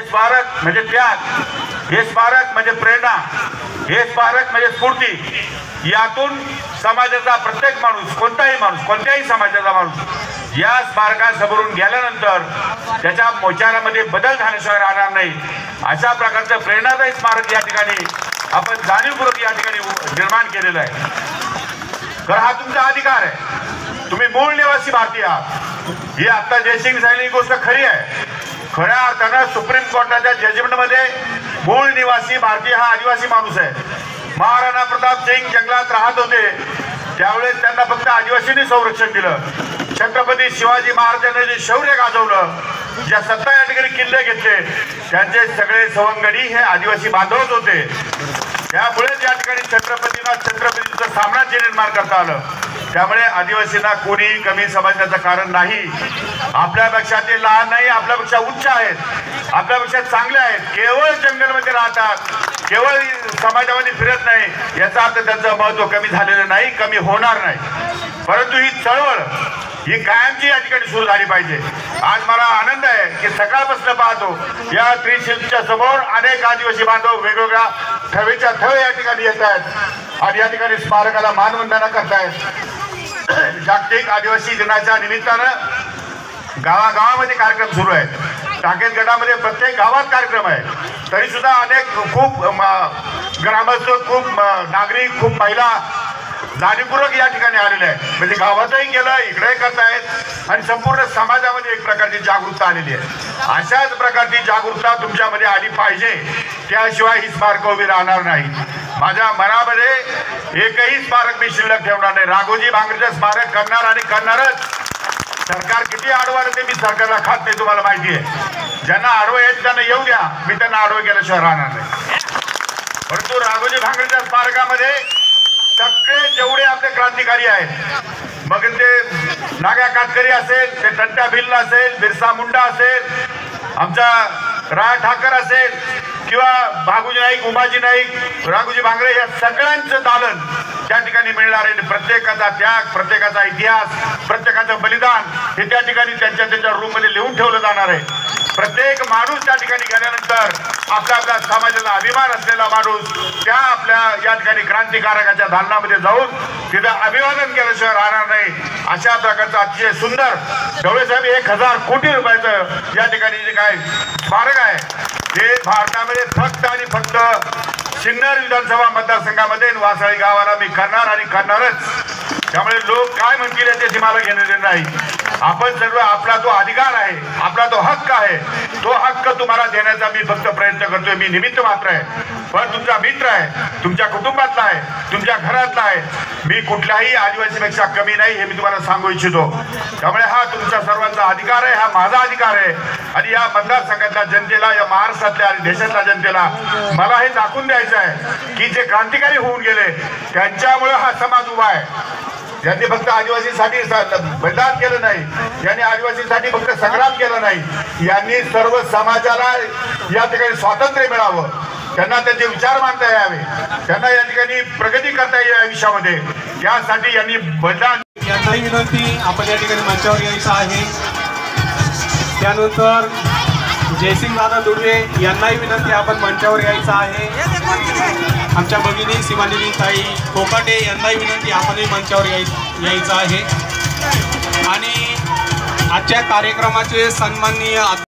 स्मारक म्हणजे त्याग, हे स्मारक म्हणजे प्रेरणा, हे स्मारक म्हणजे स्फूर्ती। यातून समाजाचा प्रत्येक माणूस, कोणताही माणूस, कोणत्याही समाजाचा माणूस या स्मारकासमोरून गेल्यानंतर त्याच्या विचारामध्ये बदल झाल्याशिवाय राहणार नाही। अशा प्रकारचं प्रेरणादायी स्मारक या ठिकाणी आपण जाणीवपूर्वक या ठिकाणी निर्माण केलेलं आहे। तर हा तुमचा अधिकार आहे, तुम्ही मूळ निवासी भारतीय आहात। ही आता जयसिंग सांगितली गोष्ट खरी आहे। खऱ्या अर्थानं सुप्रीम कोर्टाच्या जजमेंटमध्ये मूळ निवासी भारतीय हा आदिवासी माणूस आहे। महाराणा प्रताप सिंग जंगलात राहत होते त्यावेळेस त्यांना फक्त आदिवासींनी संरक्षण दिलं। छत्रपती शिवाजी महाराजांनी जे शौर्य गाजवलं, ज्या सत्ता या ठिकाणी किल्ले घेतले, त्यांचे सगळे सवंगडी हे आदिवासी बांधवच होते। त्यामुळे या ठिकाणी छत्रपतीचं साम्राज्य निर्माण करता आलं। त्यामुळे आदिवासींना कोणी कमी समजण्याचं कारण नाही। आपल्यापेक्षा ते लहान नाही, आपल्यापेक्षा उच्च आहेत, आपल्यापेक्षा चांगले आहेत। केवळ जंगलमध्ये राहतात, केवळ समाजामध्ये फिरत नाही याचा अर्थ त्यांचं महत्त्व कमी झालेलं नाही, कमी होणार नाही। परंतु ही चळवळ ही कायमची या ठिकाणी सुरू झाली पाहिजे। आज मला आनंद आहे की सकाळपासून पाहतो या त्रिशिल्पच्या समोर अनेक आदिवासी बांधव वेगवेगळ्या थवेच्या थवे या ठिकाणी येत आहेत आणि या ठिकाणी स्मारकाला मानवंदना करतायत। जागतिक आदिवासी दिनाच्या निमित्तानं गावागावामध्ये कार्यक्रम सुरू आहेत। टाकेत गडामध्ये प्रत्येक गावात कार्यक्रम आहे, तरी सुद्धा अनेक खूप ग्रामस्थ, खूप नागरिक, खूप महिला जाणीवपूर्वक या ठिकाणी आलेले आहेत। म्हणजे गावातही केलं, इकडेही करतायत आणि संपूर्ण समाजामध्ये एक प्रकारची जागरूकता आलेली आहे। अशाच प्रकारची जागरूकता तुमच्यामध्ये आली पाहिजे, त्याशिवाय ही स्मारक उभी राहणार नाही। माझ्या मनामध्ये एकही स्मारक मी शिल्लक ठेवणार नाही। राघोजी भांगरेचं स्मारक करणार आणि करणारच। सरकार किती आडवा ते मी सरकारला खात नाही, तुम्हाला माहिती आहे। ज्यांना आडवं येत त्यांना येऊ द्या, मी त्यांना आडवं केल्याशिवाय राहणार नाही। परंतु राघोजी भांगरेच्या स्मारकामध्ये सगळे जेवढे आपले क्रांतिकारी आहेत, मग ते नाग्या कातकरी असेल, ते टंट्या भिल्ल असेल, बिरसा मुंडा असेल, आमचा राय ठाकर असेल किंवा भागुजी नाईक, उमाजी नाईक, राघोजी भांगरे, या सगळ्यांचं दालन त्या ठिकाणी मिळणार आहे। प्रत्येकाचा त्याग, प्रत्येकाचा इतिहास, प्रत्येकाचं बलिदान हे त्या ठिकाणी त्यांच्या रूममध्ये लिहून ठेवलं जाणार आहे। प्रत्येक माणूस त्या ठिकाणी गेल्यानंतर आपल्या समाजाला अभिमान असलेला माणूस त्या आपल्या या ठिकाणी क्रांतिकारकाच्या दालनामध्ये जाऊन तिथं अभिवादन केल्याशिवाय राहणार नाही। अशा प्रकारचं अतिशय सुंदर ढवळेसाहेब 1000 कोटी रुपयाचं या ठिकाणी जे काय स्मारक आहे ते भारतामध्ये फक्त आणि फक्त सिन्नर विधानसभा मतदारसंघामध्ये वासळी गावाला मी करणार आणि करणारच। त्यामुळे लोक काय म्हणतील याच्याशी मला घेणं नाही। आपण सर्व, आपला तो अधिकार आहे, आपला तो हक्क आहे, तो हक्क तुम्हाला देण्याचा मी फक्त प्रयत्न करतोय। मी निमित्त मात्र आहे, पण तुमचा मित्र आहे, तुमच्या कुटुंबातला आहे, तुमच्या घरातला आहे। मी कुठल्याही आदिवासीपेक्षा कमी नाही हे मी तुम्हाला सांगू इच्छितो। त्यामुळे हा तुमच्या सर्वांचा अधिकार आहे, हा माझा अधिकार आहे आणि या मतदारसंघातल्या जनतेला, या महाराष्ट्रातल्या आणि देशातल्या जनतेला मला हे दाखवून द्यायचं आहे की जे क्रांतिकारी होऊन गेले त्यांच्यामुळे हा समाज उभा आहे। यांनी फक्त आदिवासींसाठी बलिदान केलं नाही, यांनी आदिवासींसाठी फक्त संग्राम केला नाही, यांनी सर्व समाजाला या ठिकाणी स्वातंत्र्य मिळावं, त्यांना त्यांचे विचार मांडता यावे, त्यांना या ठिकाणी प्रगती करता यावी आयुष्यामध्ये, यासाठी यांनी बलिदान। यांनाही विनंती, आपण या ठिकाणी मंचावर यायचं आहे। त्यानंतर जयसिंग दादा दुर्वे यांनाही विनंती, आपण मंचावर यायचं आहे। आमच्या भगिनी शिवानी ताई कोकाटे यांनाही विनंती, आपणही मंचावर यायचं आहे। आणि आजच्या कार्यक्रमाचे सन्माननीय